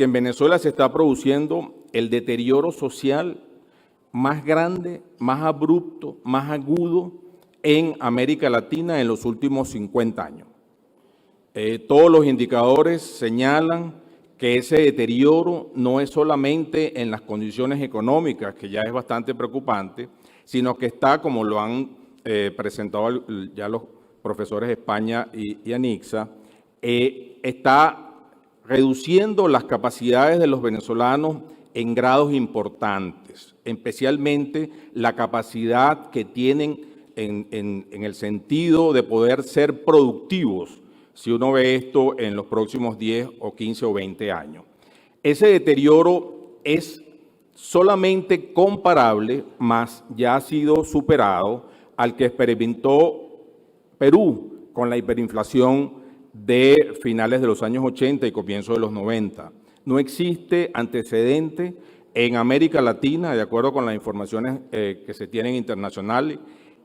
que en Venezuela se está produciendo el deterioro social más grande, más abrupto, más agudo en América Latina en los últimos 50 años. Todos los indicadores señalan que ese deterioro no es solamente en las condiciones económicas, que ya es bastante preocupante, sino que está, como lo han presentado ya los profesores de España y Anixa, está reduciendo las capacidades de los venezolanos en grados importantes, especialmente la capacidad que tienen en el sentido de poder ser productivos, si uno ve esto en los próximos 10 o 15 o 20 años. Ese deterioro es solamente comparable, más ya ha sido superado, al que experimentó Perú con la hiperinflación de finales de los años 80 y comienzo de los 90. No existe antecedente en América Latina, de acuerdo con las informaciones que se tienen internacionales,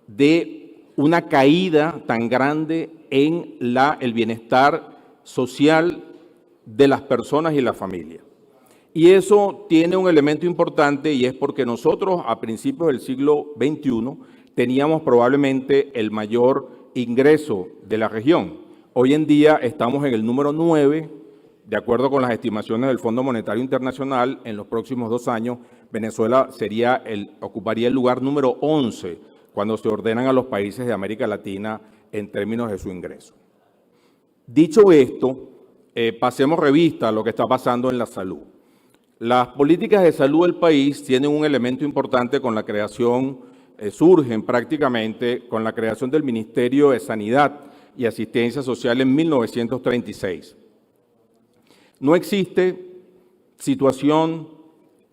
de una caída tan grande en el bienestar social de las personas y la familia. Y eso tiene un elemento importante, y es porque nosotros a principios del siglo XXI teníamos probablemente el mayor ingreso de la región. Hoy en día estamos en el número 9, de acuerdo con las estimaciones del Fondo Monetario Internacional. En los próximos 2 años, Venezuela ocuparía el lugar número 11 cuando se ordenan a los países de América Latina en términos de su ingreso. Dicho esto, pasemos revista a lo que está pasando en la salud. Las políticas de salud del país tienen un elemento importante con la creación, surgen prácticamente con la creación del Ministerio de Sanidad y Asistencia Social en 1936. No existe situación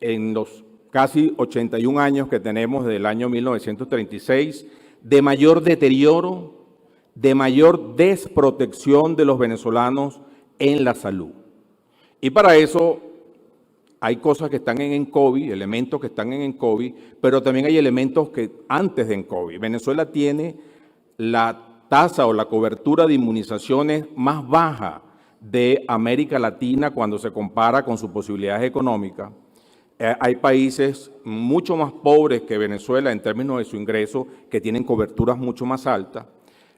en los casi 81 años que tenemos desde el año 1936 de mayor deterioro, de mayor desprotección de los venezolanos en la salud. Y para eso hay cosas que están en ENCOVI, elementos que están en ENCOVI, pero también hay elementos que antes de ENCOVI. Venezuela tiene la tasa o la cobertura de inmunizaciones más baja de América Latina cuando se compara con sus posibilidades económicas. Hay países mucho más pobres que Venezuela en términos de su ingreso que tienen coberturas mucho más altas.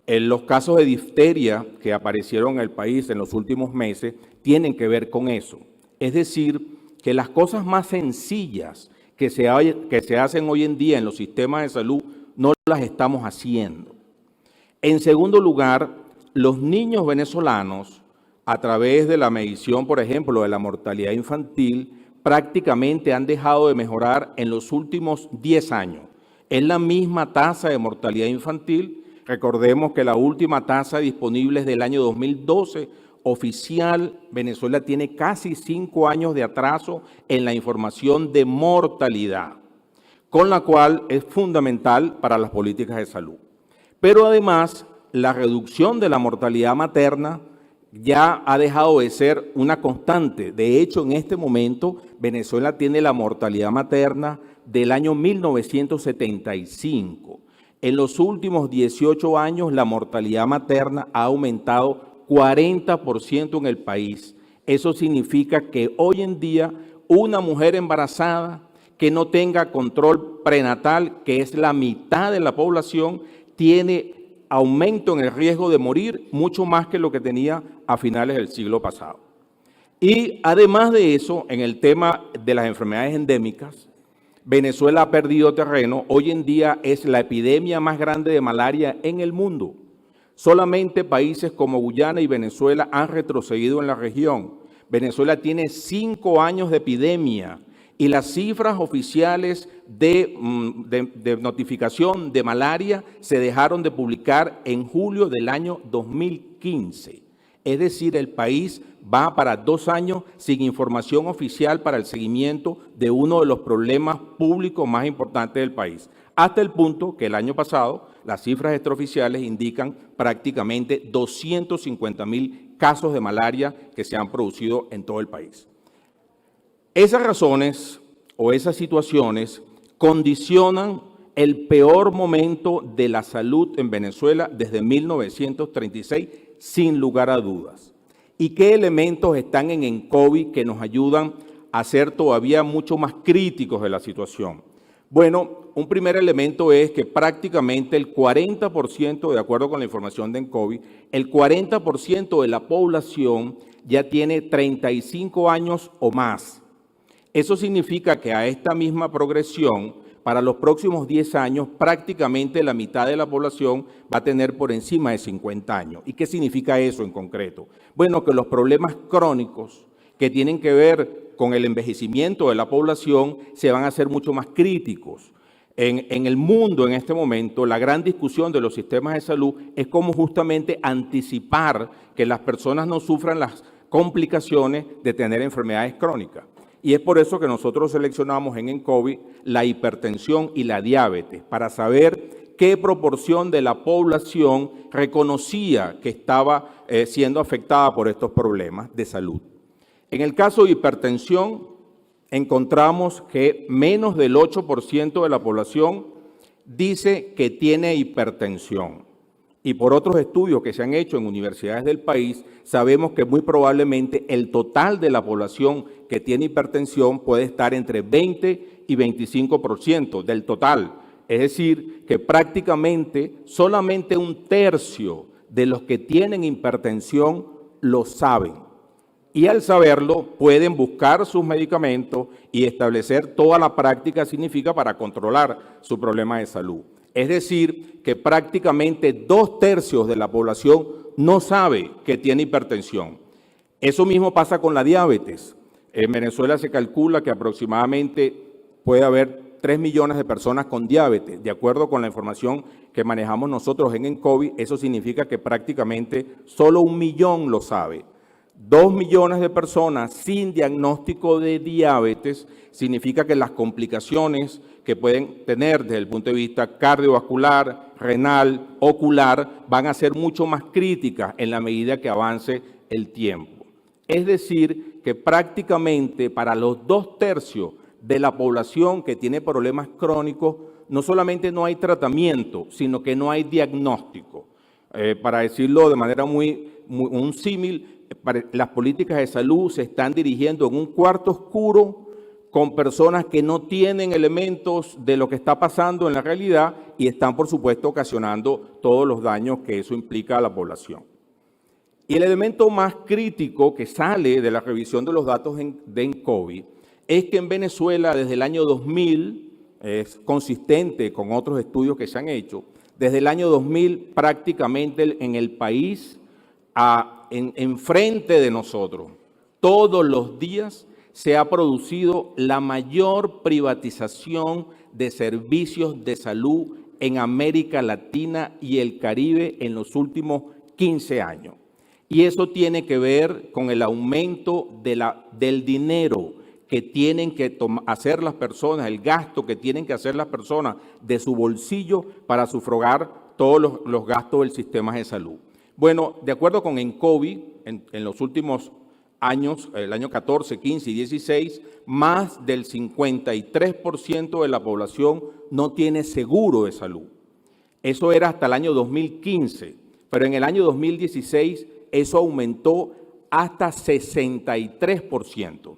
Los casos de difteria que aparecieron en el país en los últimos meses tienen que ver con eso. Es decir, que las cosas más sencillas que se hacen hoy en día en los sistemas de salud no las estamos haciendo. En segundo lugar, los niños venezolanos, a través de la medición, por ejemplo, de la mortalidad infantil, prácticamente han dejado de mejorar en los últimos 10 años. Es la misma tasa de mortalidad infantil. Recordemos que la última tasa disponible es del año 2012, oficial. Venezuela tiene casi 5 años de atraso en la información de mortalidad, con la cual es fundamental para las políticas de salud. Pero además, la reducción de la mortalidad materna ya ha dejado de ser una constante. De hecho, en este momento, Venezuela tiene la mortalidad materna del año 1975. En los últimos 18 años, la mortalidad materna ha aumentado 40% en el país. Eso significa que hoy en día una mujer embarazada que no tenga control prenatal, que es la mitad de la población, tiene aumento en el riesgo de morir mucho más que lo que tenía a finales del siglo pasado. Y además de eso, en el tema de las enfermedades endémicas, Venezuela ha perdido terreno. Hoy en día es la epidemia más grande de malaria en el mundo. Solamente países como Guyana y Venezuela han retrocedido en la región. Venezuela tiene 5 años de epidemia y las cifras oficiales de notificación de malaria se dejaron de publicar en julio del año 2015. Es decir, el país va para 2 años sin información oficial para el seguimiento de uno de los problemas públicos más importantes del país. Hasta el punto que el año pasado las cifras extraoficiales indican prácticamente 250.000 casos de malaria que se han producido en todo el país. Esas razones o esas situaciones condicionan el peor momento de la salud en Venezuela desde 1936, sin lugar a dudas. ¿Y qué elementos están en ENCOVI que nos ayudan a ser todavía mucho más críticos de la situación? Bueno, un primer elemento es que prácticamente el 40%, de acuerdo con la información de ENCOVI, el 40% de la población ya tiene 35 años o más. Eso significa que a esta misma progresión, para los próximos 10 años, prácticamente la mitad de la población va a tener por encima de 50 años. ¿Y qué significa eso en concreto? Bueno, que los problemas crónicos que tienen que ver con el envejecimiento de la población se van a hacer mucho más críticos. En el mundo en este momento, la gran discusión de los sistemas de salud es cómo justamente anticipar que las personas no sufran las complicaciones de tener enfermedades crónicas. Y es por eso que nosotros seleccionamos en ENCOVI la hipertensión y la diabetes, para saber qué proporción de la población reconocía que estaba siendo afectada por estos problemas de salud. En el caso de hipertensión, encontramos que menos del 8% de la población dice que tiene hipertensión. Y por otros estudios que se han hecho en universidades del país, sabemos que muy probablemente el total de la población que tiene hipertensión puede estar entre 20 y 25% del total. Es decir, que prácticamente solamente un tercio de los que tienen hipertensión lo saben. Y al saberlo, pueden buscar sus medicamentos y establecer toda la práctica significa para controlar su problema de salud. Es decir, que prácticamente 2/3 de la población no sabe que tiene hipertensión. Eso mismo pasa con la diabetes. En Venezuela se calcula que aproximadamente puede haber 3 millones de personas con diabetes. De acuerdo con la información que manejamos nosotros en ENCOVI, eso significa que prácticamente solo 1 millón lo sabe. 2 millones de personas sin diagnóstico de diabetes significa que las complicaciones que pueden tener desde el punto de vista cardiovascular, renal, ocular, van a ser mucho más críticas en la medida que avance el tiempo. Es decir, que prácticamente para los 2/3 de la población que tiene problemas crónicos, no solamente no hay tratamiento, sino que no hay diagnóstico. Para decirlo de manera un símil, las políticas de salud se están dirigiendo en un cuarto oscuro con personas que no tienen elementos de lo que está pasando en la realidad y están, por supuesto, ocasionando todos los daños que eso implica a la población. Y el elemento más crítico que sale de la revisión de los datos de ENCOVI es que en Venezuela desde el año 2000, es consistente con otros estudios que se han hecho, desde el año 2000 prácticamente en el país, enfrente de nosotros, todos los días se ha producido la mayor privatización de servicios de salud en América Latina y el Caribe en los últimos 15 años. Y eso tiene que ver con el aumento del dinero que tienen que hacer las personas, el gasto que tienen que hacer las personas de su bolsillo para sufragar todos los gastos del sistema de salud. Bueno, de acuerdo con ENCOVI, en los últimos años, el año 14, 15 y 16, más del 53% de la población no tiene seguro de salud. Eso era hasta el año 2015, pero en el año 2016 eso aumentó hasta 63%.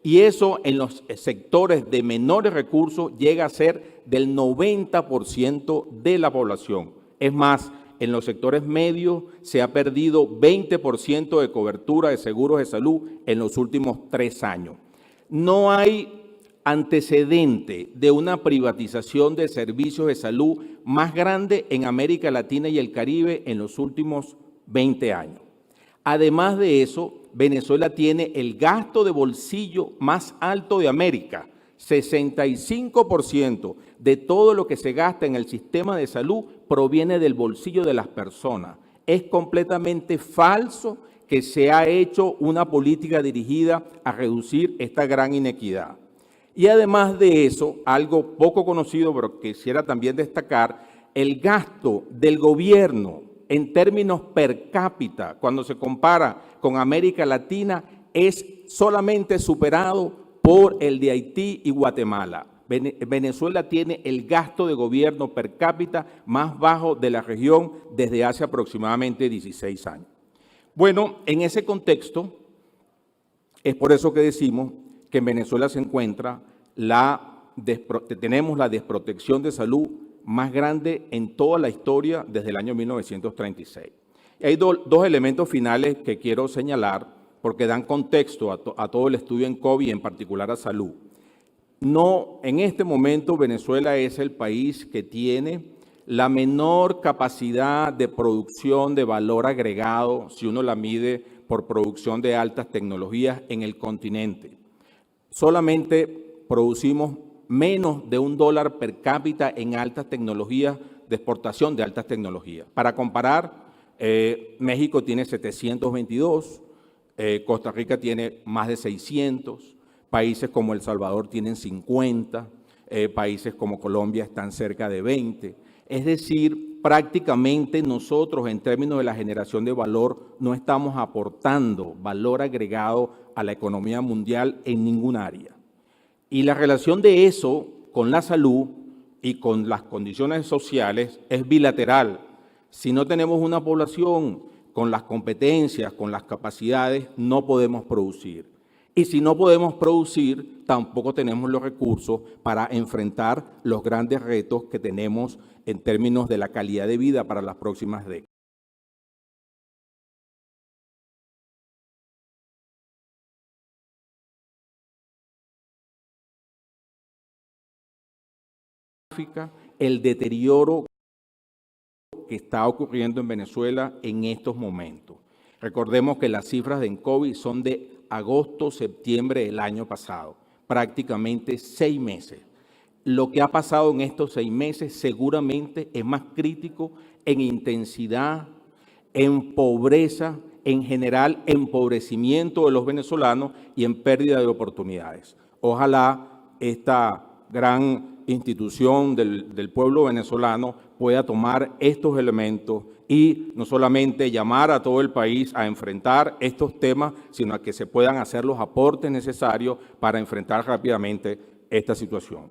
Y eso en los sectores de menores recursos llega a ser del 90% de la población. Es más, en los sectores medios se ha perdido 20% de cobertura de seguros de salud en los últimos 3 años. No hay antecedente de una privatización de servicios de salud más grande en América Latina y el Caribe en los últimos 20 años. Además de eso, Venezuela tiene el gasto de bolsillo más alto de América. 65% de todo lo que se gasta en el sistema de salud proviene del bolsillo de las personas. Es completamente falso que se ha hecho una política dirigida a reducir esta gran inequidad. Y además de eso, algo poco conocido, pero quisiera también destacar, el gasto del gobierno en términos per cápita, cuando se compara con América Latina, es solamente superado por el de Haití y Guatemala. Venezuela tiene el gasto de gobierno per cápita más bajo de la región desde hace aproximadamente 16 años. Bueno, en ese contexto, es por eso que decimos que en Venezuela se encuentra tenemos la desprotección de salud más grande en toda la historia desde el año 1936. Y hay dos elementos finales que quiero señalar porque dan contexto a todo el estudio en COVID y en particular a salud. No, en este momento Venezuela es el país que tiene la menor capacidad de producción de valor agregado, si uno la mide por producción de altas tecnologías en el continente. Solamente producimos menos de $1 per cápita en altas tecnologías, de exportación de altas tecnologías. Para comparar, México tiene 722, Costa Rica tiene más de 600, países como El Salvador tienen 50, países como Colombia están cerca de 20. Es decir, prácticamente nosotros en términos de la generación de valor no estamos aportando valor agregado a la economía mundial en ningún área. Y la relación de eso con la salud y con las condiciones sociales es bilateral. Si no tenemos una población con las competencias, con las capacidades, no podemos producir. Y si no podemos producir, tampoco tenemos los recursos para enfrentar los grandes retos que tenemos en términos de la calidad de vida para las próximas décadas. El deterioro que está ocurriendo en Venezuela en estos momentos. Recordemos que las cifras de COVID son de agosto, septiembre del año pasado, prácticamente 6 meses. Lo que ha pasado en estos 6 meses seguramente es más crítico en intensidad, en pobreza, en general empobrecimiento de los venezolanos y en pérdida de oportunidades. Ojalá esta gran institución del pueblo venezolano pueda tomar estos elementos y no solamente llamar a todo el país a enfrentar estos temas, sino a que se puedan hacer los aportes necesarios para enfrentar rápidamente esta situación.